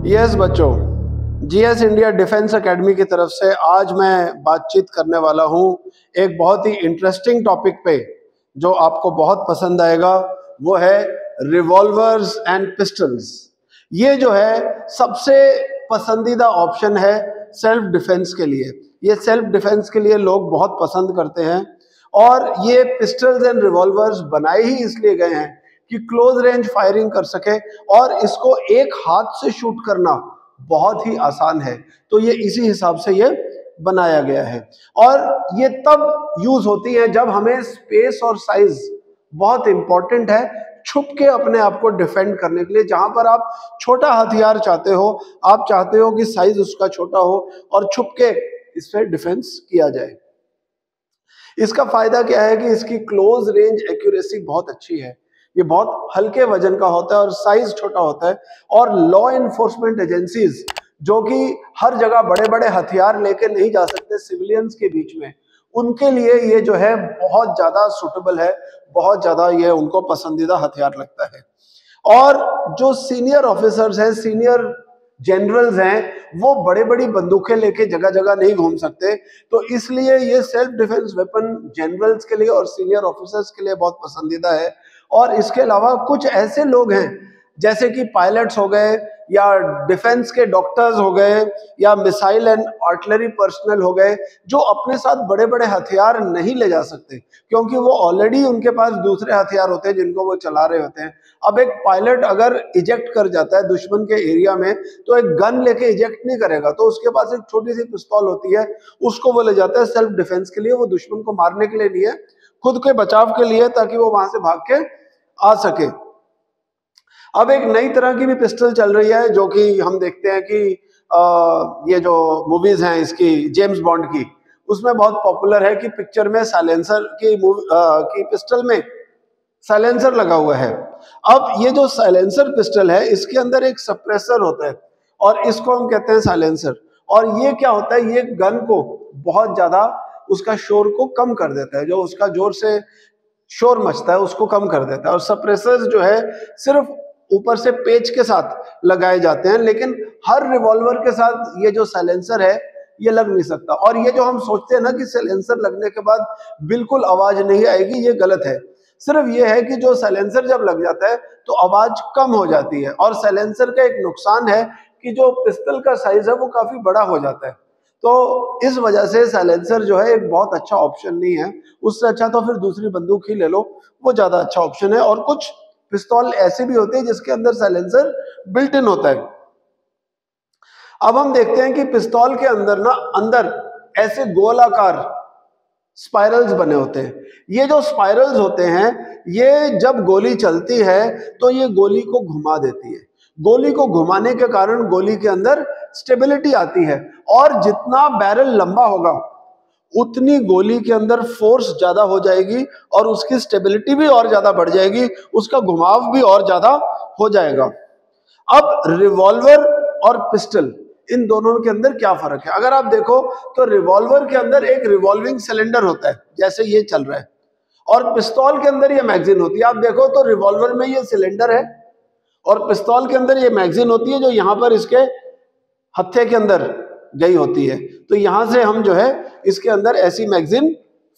Yes बच्चों, GS India defence academy की तरफ से आज मैं बातचीत करने वाला हूं एक बहुत ही इंटरेस्टिंग टॉपिक पे जो आपको बहुत पसंद आएगा। वो है रिवॉल्वर्स एंड पिस्टल्स। ये जो है सबसे पसंदीदा ऑप्शन है सेल्फ डिफेंस के लिए। ये सेल्फ डिफेंस के लिए लोग बहुत पसंद करते हैं और ये पिस्टल्स एंड रिवॉल्वर्स बनाए ही इसलिए गए हैं कि क्लोज रेंज फायरिंग कर सके और इसको एक हाथ से शूट करना बहुत ही आसान है। तो ये इसी हिसाब से ये बनाया गया है और ये तब यूज होती है जब हमें स्पेस और साइज बहुत इंपॉर्टेंट है छुप के अपने आप को डिफेंड करने के लिए। जहां पर आप छोटा हथियार चाहते हो, आप चाहते हो कि साइज उसका छोटा हो और छुप के इससे डिफेंस किया जाए। इसका फायदा क्या है कि इसकी क्लोज रेंज एक्यूरेसी बहुत अच्छी है। ये बहुत हल्के वजन का होता है और साइज छोटा होता है और लॉ इन्फोर्समेंट एजेंसीज जो कि हर जगह बड़े बड़े हथियार लेके नहीं जा सकते सिविलियंस के बीच में, उनके लिए ये जो है बहुत ज्यादा सुटेबल है, बहुत ज्यादा ये उनको पसंदीदा हथियार लगता है। और जो सीनियर ऑफिसर्स हैं, सीनियर जनरल्स हैं, वो बड़े बड़ी बंदूकें लेके जगह जगह नहीं घूम सकते, तो इसलिए ये सेल्फ डिफेंस वेपन जनरल्स के लिए और सीनियर ऑफिसर्स के लिए बहुत पसंदीदा है। और इसके अलावा कुछ ऐसे लोग हैं जैसे कि पायलट्स हो गए या डिफेंस के डॉक्टर्स हो गए या मिसाइल एंड आर्टिलरी पर्सनल हो गए, जो अपने साथ बड़े बड़े हथियार नहीं ले जा सकते क्योंकि वो ऑलरेडी उनके पास दूसरे हथियार होते हैं जिनको वो चला रहे होते हैं। अब एक पायलट अगर इजेक्ट कर जाता है दुश्मन के एरिया में तो एक गन लेके इजेक्ट नहीं करेगा, तो उसके पास एक छोटी सी पिस्तौल होती है, उसको वो ले जाता है सेल्फ डिफेंस के लिए। वो दुश्मन को मारने के लिए नहीं है, खुद के बचाव के लिए, ताकि वो वहां से भाग के आ सके। अब एक नई तरह की भी पिस्टल चल रही है जो कि हम देखते हैं कि ये जो मूवीज हैं इसकी जेम्स बॉन्ड की, उसमें बहुत पॉपुलर है कि पिक्चर में साइलेंसर की पिस्टल में साइलेंसर लगा हुआ है। अब ये जो साइलेंसर पिस्टल है इसके अंदर एक सप्रेसर होता है और इसको हम कहते हैं साइलेंसर। और ये क्या होता है, ये गन को बहुत ज्यादा उसका शोर को कम कर देता है, जो उसका जोर से शोर मचता है उसको कम कर देता है। और सप्रेसर्स जो है सिर्फ ऊपर से पेच के साथ लगाए जाते हैं, लेकिन हर रिवॉल्वर के साथ ये जो साइलेंसर है ये लग नहीं सकता। और ये जो हम सोचते हैं ना कि साइलेंसर लगने के बाद बिल्कुल आवाज नहीं आएगी, ये गलत है। सिर्फ ये है कि जो साइलेंसर जब लग जाता है तो आवाज कम हो जाती है। और साइलेंसर का एक नुकसान है कि जो पिस्टल का साइज है वो काफी बड़ा हो जाता है, तो इस वजह से साइलेंसर जो है एक बहुत अच्छा ऑप्शन नहीं है। उससे अच्छा तो फिर दूसरी बंदूक ही ले लो, वो ज्यादा अच्छा ऑप्शन है। और कुछ पिस्तौल ऐसे भी होते हैं जिसके अंदर साइलेंसर बिल्ट इन होता है। अब हम देखते हैं कि पिस्तौल के अंदर ऐसे गोलाकार स्पाइरल्स बने होते हैं। ये जो स्पाइरल्स होते हैं ये जब गोली चलती है तो ये गोली को घुमा देती है। गोली को घुमाने के कारण गोली के अंदर स्टेबिलिटी आती है और जितना बैरल लंबा होगा उतनी गोली के अंदर फोर्स ज्यादा हो जाएगी और उसकी स्टेबिलिटी भी और ज्यादा बढ़ जाएगी, उसका घुमाव भी और ज्यादा हो जाएगा। अब रिवॉल्वर और पिस्टल, इन दोनों के अंदर क्या फर्क है? अगर आप देखो तो रिवॉल्वर के अंदर एक रिवॉल्विंग सिलेंडर होता है जैसे ये चल रहा है, और पिस्तौल के अंदर ये मैगजीन होती है। आप देखो तो रिवॉल्वर में ये सिलेंडर है और पिस्तौल के अंदर ये मैगजीन होती है जो यहां पर इसके हत्थे के अंदर गई होती है। तो यहां से हम जो है इसके अंदर ऐसी मैगजीन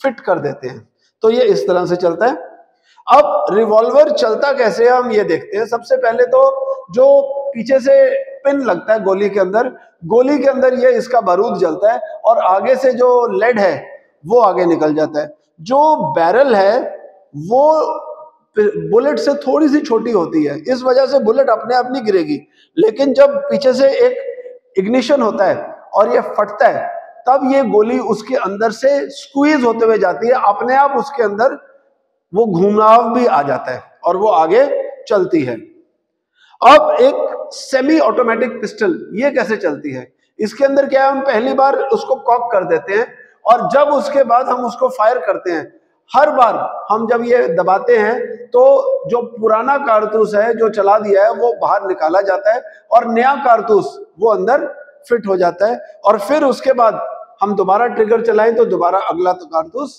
फिट कर देते हैं, तो ये इस तरह से चलता है। अब रिवॉल्वर चलता कैसे है हम ये देखते हैं। सबसे पहले तो जो पीछे से पिन लगता है गोली के अंदर ये इसका बारूद जलता है और आगे से जो लेड है वो आगे निकल जाता है। जो बैरल है वो बुलेट से थोड़ी सी छोटी होती है, इस वजह से बुलेट अपने आप नहीं गिरेगी, लेकिन जब पीछे से एक इग्निशन होता है और ये फटता है तब ये गोली उसके अंदर से स्क्वीज होते हुए जाती है, अपने आप उसके अंदर वो घुमाव भी आ जाता है और वो आगे चलती है। अब एक सेमी ऑटोमेटिक पिस्टल ये कैसे चलती है? इसके अंदर क्या है, हम पहली बार उसको कॉक कर देते हैं और जब उसके बाद हम उसको फायर करते हैं, हर बार हम जब ये दबाते हैं तो जो पुराना कारतूस है जो चला दिया है वो बाहर निकाला जाता है और नया कारतूस वो अंदर फिट हो जाता है। और फिर उसके बाद हम दोबारा ट्रिगर चलाएं तो दोबारा अगला तो कारतूस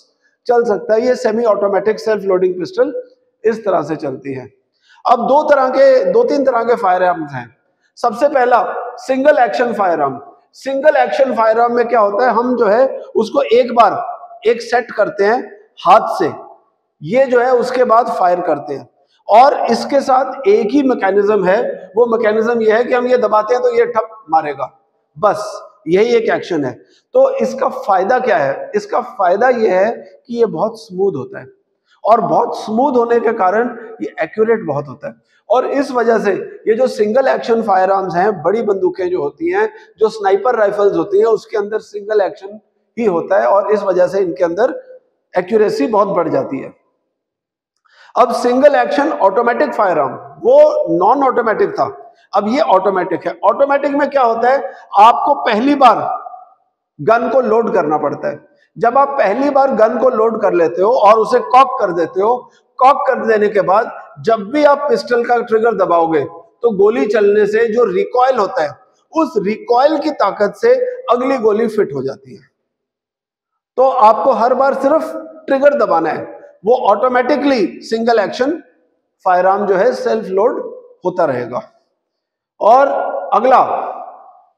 चल सकता है। ये semi automatic self loading pistol इस तरह से चलती है। अब दो तीन तरह के फायर आर्म्स हैं। सबसे पहला single action fire arm. Single action fire arm में क्या होता है, हम जो है उसको एक बार एक सेट करते हैं हाथ से, ये जो है उसके बाद फायर करते हैं। और इसके साथ एक ही मैकेनिज्म है, वो मैकेनिज्म ये है कि हम ये दबाते हैं तो ये ठप मारेगा, बस यही एक एक्शन है। तो इसका फायदा क्या है? इसका फायदा ये है कि ये बहुत स्मूथ होता है, और बहुत स्मूथ होने के कारण ये एक्यूरेट बहुत होता है। और इस वजह से ये जो सिंगल एक्शन फायर आर्म्स हैं, बड़ी बंदूकें जो होती हैं, जो स्नाइपर राइफल्स होती हैं, उसके अंदर सिंगल एक्शन ही होता है, और इस वजह से इनके अंदर एक्यूरेसी बहुत बढ़ जाती है। अब single action automatic fire arm, वो नॉन ऑटोमेटिक था, अब ये ऑटोमेटिक है। ऑटोमेटिक में क्या होता है, आपको पहली बार गन को लोड करना पड़ता है। जब आप पहली बार गन को लोड कर लेते हो और उसे कॉक कर देते हो, कॉक कर देने के बाद जब भी आप पिस्टल का ट्रिगर दबाओगे तो गोली चलने से जो रिकॉइल होता है, उस रिकॉइल की ताकत से अगली गोली फिट हो जाती है। तो आपको हर बार सिर्फ ट्रिगर दबाना है, वो automatically single action fire arm जो है सेल्फ लोड होता रहेगा। और अगला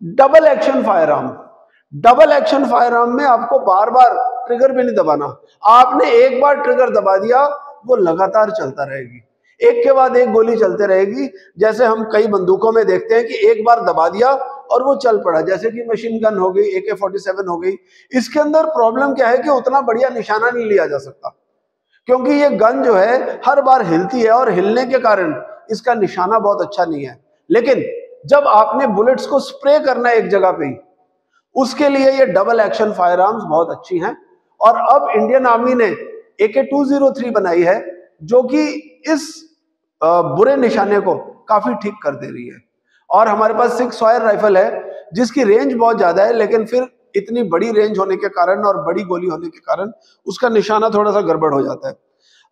double action fire arm. Double action fire arm में आपको बार बार ट्रिगर भी नहीं दबाना, आपने एक बार ट्रिगर दबा दिया, वो लगातार चलता रहेगी, एक के बाद एक गोली चलते रहेगी। जैसे हम कई बंदूकों में देखते हैं कि एक बार दबा दिया और वो चल पड़ा, जैसे कि मशीन गन हो गई, AK-47 हो गई। इसके अंदर प्रॉब्लम क्या है कि उतना बढ़िया निशाना नहीं लिया जा सकता, क्योंकि ये गन जो है हर बार हिलती है, और हिलने के कारण इसका निशाना बहुत अच्छा नहीं है। लेकिन जब आपने बुलेट्स को स्प्रे करना है एक जगह पे ही, उसके लिए ये डबल एक्शन फायर आर्म्स बहुत अच्छी हैं। और अब इंडियन आर्मी ने AK-203 बनाई है, जो कि इस बुरे निशाने को काफी ठीक कर दे रही है। और हमारे पास 6 फायर राइफल है, जिसकी रेंज बहुत ज्यादा है, लेकिन फिर इतनी बड़ी रेंज होने के कारण और बड़ी गोली होने के कारण उसका निशाना थोड़ा सा गड़बड़ हो जाता है।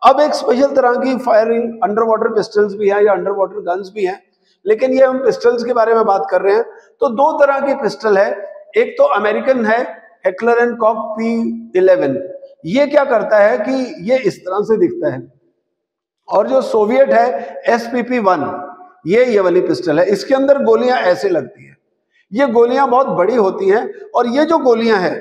अब एक स्पेशल तरह की फायरिंग अंडर वाटर पिस्टल्स भी है, या अंडर वाटर गन्स भी हैं, लेकिन ये हम पिस्टल्स के बारे में बात कर रहे हैं। तो दो तरह की पिस्टल है, एक तो अमेरिकन है हेकलर एंड कॉक P11। ये क्या करता है कि ये इस तरह से दिखता है, और जो सोवियत है SPP-1, ये वाली पिस्टल है, इसके अंदर गोलियां ऐसे लगती हैं। ये गोलियां बहुत बड़ी होती हैं, और ये जो गोलियां हैं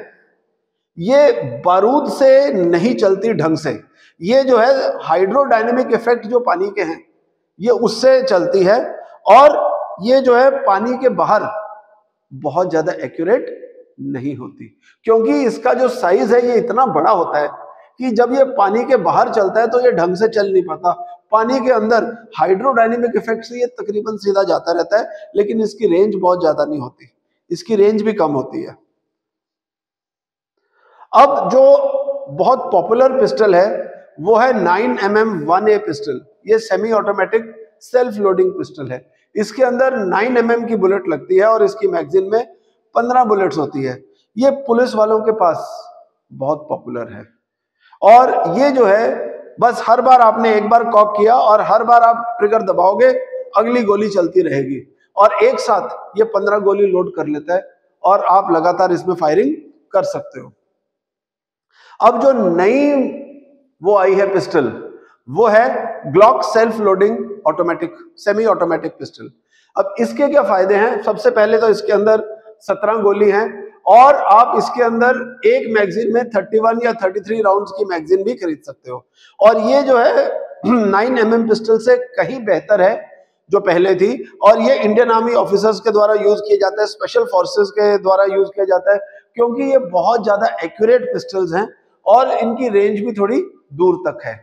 ये बारूद से नहीं चलती ढंग से, ये जो है हाइड्रोडायनेमिक इफेक्ट जो पानी के हैं ये उससे चलती है, और ये जो है पानी के बाहर बहुत ज्यादा एक्यूरेट नहीं होती, क्योंकि इसका जो साइज है ये इतना बड़ा होता है कि जब ये पानी के बाहर चलता है तो ये ढंग से चल नहीं पाता। पानी के अंदर हाइड्रोडायनेमिक इफेक्ट से ये तकरीबन सीधा जाता रहता है, लेकिन इसकी रेंज बहुत ज्यादा नहीं होती, इसकी रेंज भी कम होती है। अब जो बहुत पॉपुलर पिस्टल है वो है 9mm 1A पिस्टल। ये semi automatic self loading pistol है। इसके अंदर 9mm की बुलेट लगती है, और इसकी मैगजीन में 15 बुलेट्स होती है। ये पुलिस वालों के पास बहुत पॉपुलर है, और ये जो है बस हर बार आपने एक बार कॉक किया और हर बार आप ट्रिगर दबाओगे, अगली गोली चलती रहेगी, और एक साथ ये 15 गोली लोड कर लेता है, और आप लगातार इसमें फायरिंग कर सकते हो। अब जो नई वो आई है पिस्टल, वो है Glock self loading automatic semi automatic pistol. अब इसके क्या फायदे हैं? सबसे पहले तो इसके अंदर 17 गोली हैं, और आप इसके अंदर एक मैगजीन में 31 या 33 राउंड्स की मैगजीन भी खरीद सकते हो। और ये जो है 9mm पिस्टल से कहीं बेहतर है जो पहले थी, और ये इंडियन आर्मी ऑफिसर्स के द्वारा यूज किया जाता है, स्पेशल फोर्सेस के द्वारा यूज किया जाता है, क्योंकि ये बहुत ज्यादा एक्यूरेट पिस्टल्स हैं और इनकी रेंज भी थोड़ी दूर तक है।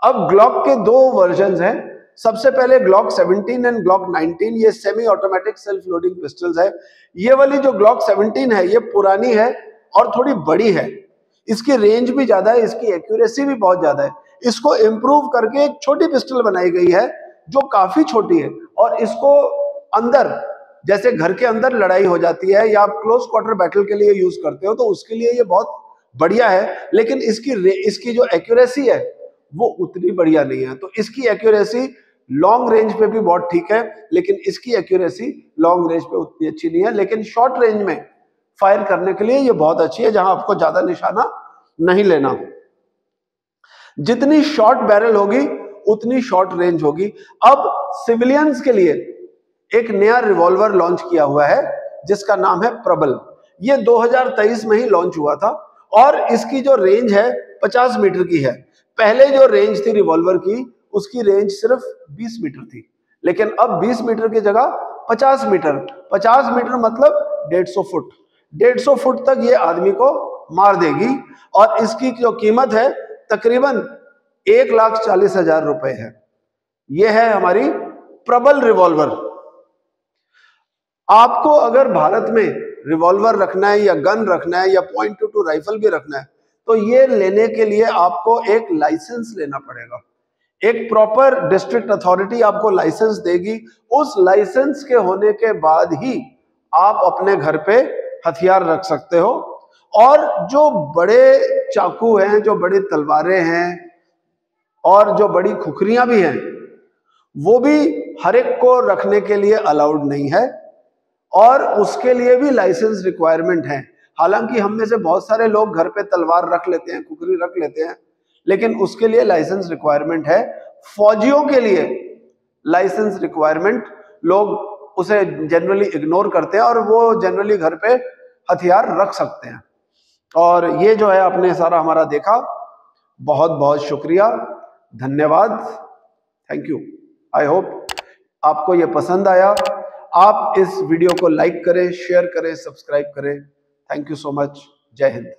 अब ग्लॉक के दो वर्जन्स हैं, सबसे पहले ग्लॉक 17 एंड ग्लॉक 19, ये semi automatic self loading pistols है। ये वाली जो ग्लॉक 17 है ये पुरानी है और थोड़ी बड़ी है, इसकी रेंज भी ज्यादा है, इसकी एक्यूरेसी भी बहुत ज्यादा है। इसको इम्प्रूव करके एक छोटी पिस्टल बनाई गई है जो काफी छोटी है, और इसको अंदर जैसे घर के अंदर लड़ाई हो जाती है या आप क्लोज क्वार्टर बैटल के लिए यूज करते हो तो उसके लिए ये बहुत बढ़िया है, लेकिन इसकी जो एक्यूरेसी है वो उतनी बढ़िया नहीं है। तो इसकी एक्यूरेसी लॉन्ग रेंज पे भी बहुत ठीक है, लेकिन इसकी एक्यूरेसी लॉन्ग रेंज पे उतनी अच्छी नहीं है। लेकिन शॉर्ट रेंज में फायर करने के लिए ये बहुत अच्छी है, जहां आपको ज्यादा निशाना नहीं लेना। जितनी शॉर्ट बैरल होगी उतनी शॉर्ट रेंज होगी। अब सिविलियंस के लिए एक नया रिवॉल्वर लॉन्च किया हुआ है जिसका नाम है प्रबल। ये 2023 में ही लॉन्च हुआ था और इसकी जो रेंज है 50 मीटर की है। पहले जो रेंज थी रिवॉल्वर की उसकी रेंज सिर्फ 20 मीटर थी, लेकिन अब 20 मीटर की जगह 50 मीटर। 50 मीटर मतलब 150 फुट। 150 फुट तक ये आदमी को मार देगी और इसकी जो कीमत है तकरीबन 1,40,000 रुपए है। यह है हमारी प्रबल रिवॉल्वर। आपको अगर भारत में रिवॉल्वर रखना है या गन रखना है या .22 राइफल भी रखना है तो ये लेने के लिए आपको एक लाइसेंस लेना पड़ेगा। एक प्रॉपर डिस्ट्रिक्ट अथॉरिटी आपको लाइसेंस देगी। उस लाइसेंस के होने के बाद ही आप अपने घर पे हथियार रख सकते हो। और जो बड़े चाकू हैं, जो बड़ी तलवारें हैं और जो बड़ी खुखरियां भी हैं, वो भी हर एक को रखने के लिए अलाउड नहीं है और उसके लिए भी लाइसेंस रिक्वायरमेंट है। हालांकि हम में से बहुत सारे लोग घर पे तलवार रख लेते हैं, खुखरी रख लेते हैं, लेकिन उसके लिए लाइसेंस रिक्वायरमेंट है। फौजियों के लिए लाइसेंस रिक्वायरमेंट, लोग उसे जनरली इग्नोर करते हैं और वो जनरली घर पे हथियार रख सकते हैं। और ये जो है आपने सारा हमारा देखा, बहुत बहुत शुक्रिया, धन्यवाद, थैंक यू। आई होप आपको ये पसंद आया। आप इस वीडियो को लाइक करें, शेयर करें, सब्सक्राइब करें। Thank you so much. जय हिंद।